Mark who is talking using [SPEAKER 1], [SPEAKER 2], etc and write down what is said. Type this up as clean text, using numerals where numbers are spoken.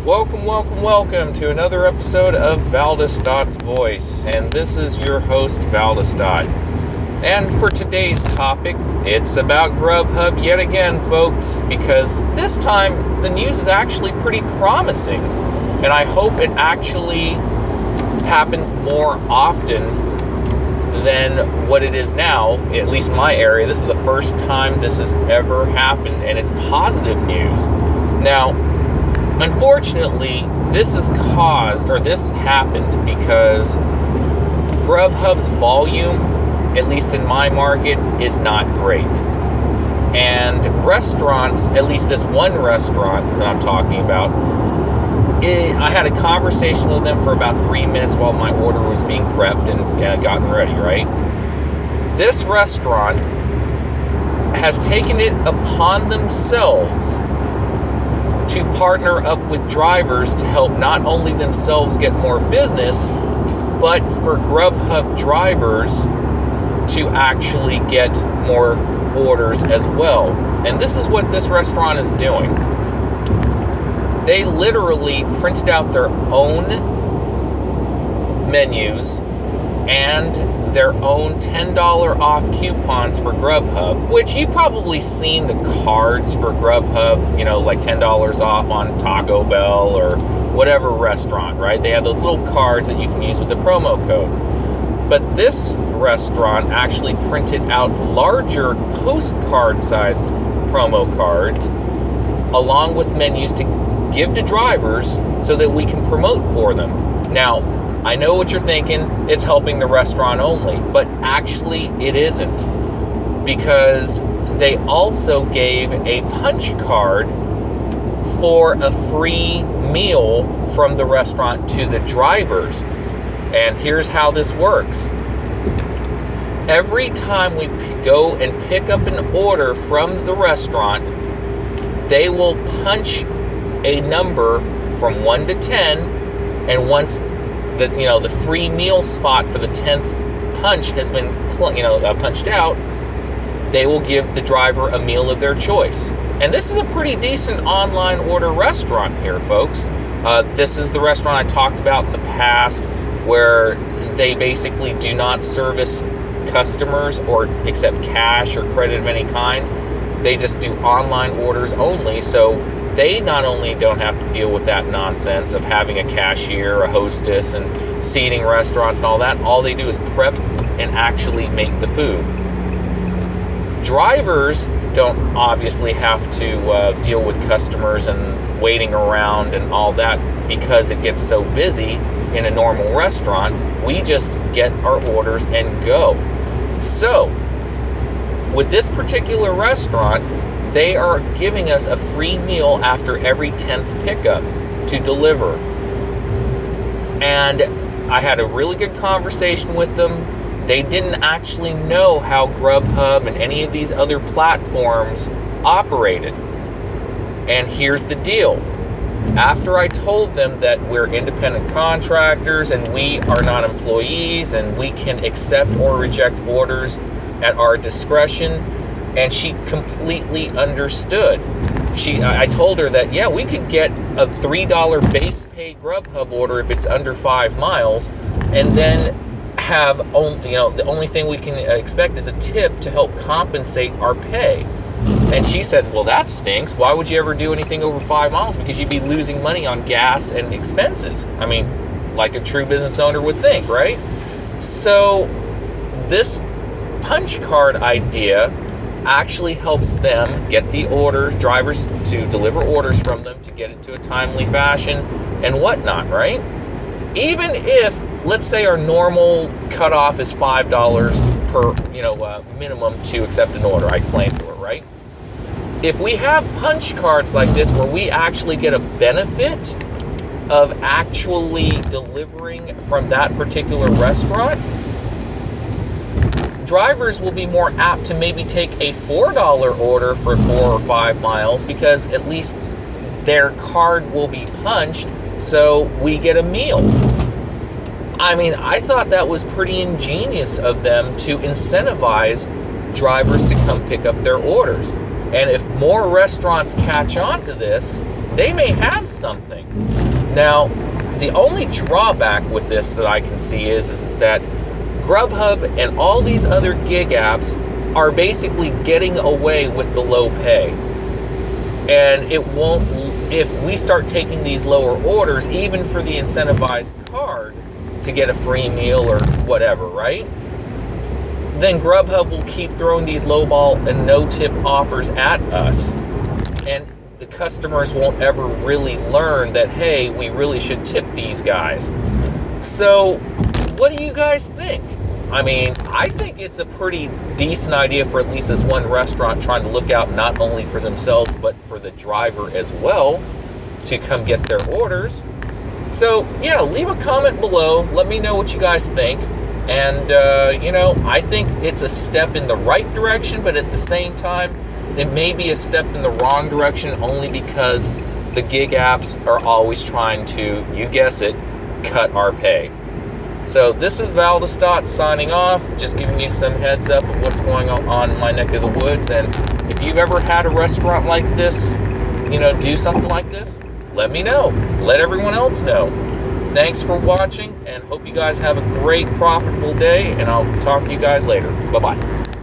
[SPEAKER 1] Welcome to another episode of Valdestadt's Voice, and this is your host, Valdestadt. And for today's topic, it's about GrubHub yet again, folks, because this time the news is actually pretty promising, and I hope it actually happens more often than what it is now, at least in my area. This is the first time this has ever happened, and it's positive news. Now, unfortunately, this happened because GrubHub's volume, at least in my market, is not great. And restaurants, at least this one restaurant that I'm talking about, I had a conversation with them for about 3 minutes while my order was being prepped and gotten ready, right? This restaurant has taken it upon themselves to partner up with drivers to help not only themselves get more business, but for GrubHub drivers to actually get more orders as well. And this is what this restaurant is doing. They literally printed out their own menus and their own $10 off coupons for GrubHub, which you've probably seen the cards for GrubHub, like $10 off on Taco Bell or whatever restaurant, right? They have those little cards that you can use with the promo code. But this restaurant actually printed out larger postcard-sized promo cards along with menus to give to drivers so that we can promote for them. Now, I know what you're thinking, it's helping the restaurant only, but actually it isn't, because they also gave a punch card for a free meal from the restaurant to the drivers. And here's how this works. Every time we go and pick up an order from the restaurant, they will punch a number from 1 to 10, and once the free meal spot for the 10th punch has been punched out, they will give the driver a meal of their choice. And this is a pretty decent online order restaurant here, folks. This is the restaurant I talked about in the past, where they basically do not service customers or accept cash or credit of any kind. They just do online orders only, so they not only don't have to deal with that nonsense of having a cashier, a hostess, and seating restaurants and all that. All they do is prep and actually make the food. Drivers don't obviously have to deal with customers and waiting around and all that because it gets so busy in a normal restaurant. We just get our orders and go. So, with this particular restaurant, they are giving us a free meal after every 10th pickup to deliver. And I had a really good conversation with them. They didn't actually know how GrubHub and any of these other platforms operated. And here's the deal. After I told them that we're independent contractors and we are not employees and we can accept or reject orders at our discretion, and she completely understood. I told her that, we could get a $3 base pay GrubHub order if it's under 5 miles, and then have the only thing we can expect is a tip to help compensate our pay. And she said, well, that stinks. Why would you ever do anything over 5 miles? Because you'd be losing money on gas and expenses. I mean, like a true business owner would think, right? So this punch card idea actually helps them get the orders, drivers to deliver orders from them to get it to a timely fashion and whatnot, right? Even if, let's say, our normal cutoff is $5 per, minimum to accept an order. I explained to her, right? If we have punch cards like this where we actually get a benefit of actually delivering from that particular restaurant, drivers will be more apt to maybe take a $4 order for 4 or 5 miles because at least their card will be punched, so we get a meal. I mean, I thought that was pretty ingenious of them to incentivize drivers to come pick up their orders. And if more restaurants catch on to this, they may have something. Now, the only drawback with this that I can see is that GrubHub and all these other gig apps are basically getting away with the low pay. And it won't, if we start taking these lower orders, even for the incentivized card to get a free meal or whatever, right? Then GrubHub will keep throwing these lowball and no-tip offers at us. And the customers won't ever really learn that, hey, we really should tip these guys. So, what do you guys think? I mean, I think it's a pretty decent idea for at least this one restaurant trying to look out not only for themselves, but for the driver as well to come get their orders. So, yeah, leave a comment below. Let me know what you guys think. And, I think it's a step in the right direction, but at the same time, it may be a step in the wrong direction only because the gig apps are always trying to, you guess it, cut our pay. So this is Valdestot signing off, just giving you some heads up of what's going on in my neck of the woods. And if you've ever had a restaurant like this, do something like this, let me know. Let everyone else know. Thanks for watching, and hope you guys have a great, profitable day, and I'll talk to you guys later. Bye-bye.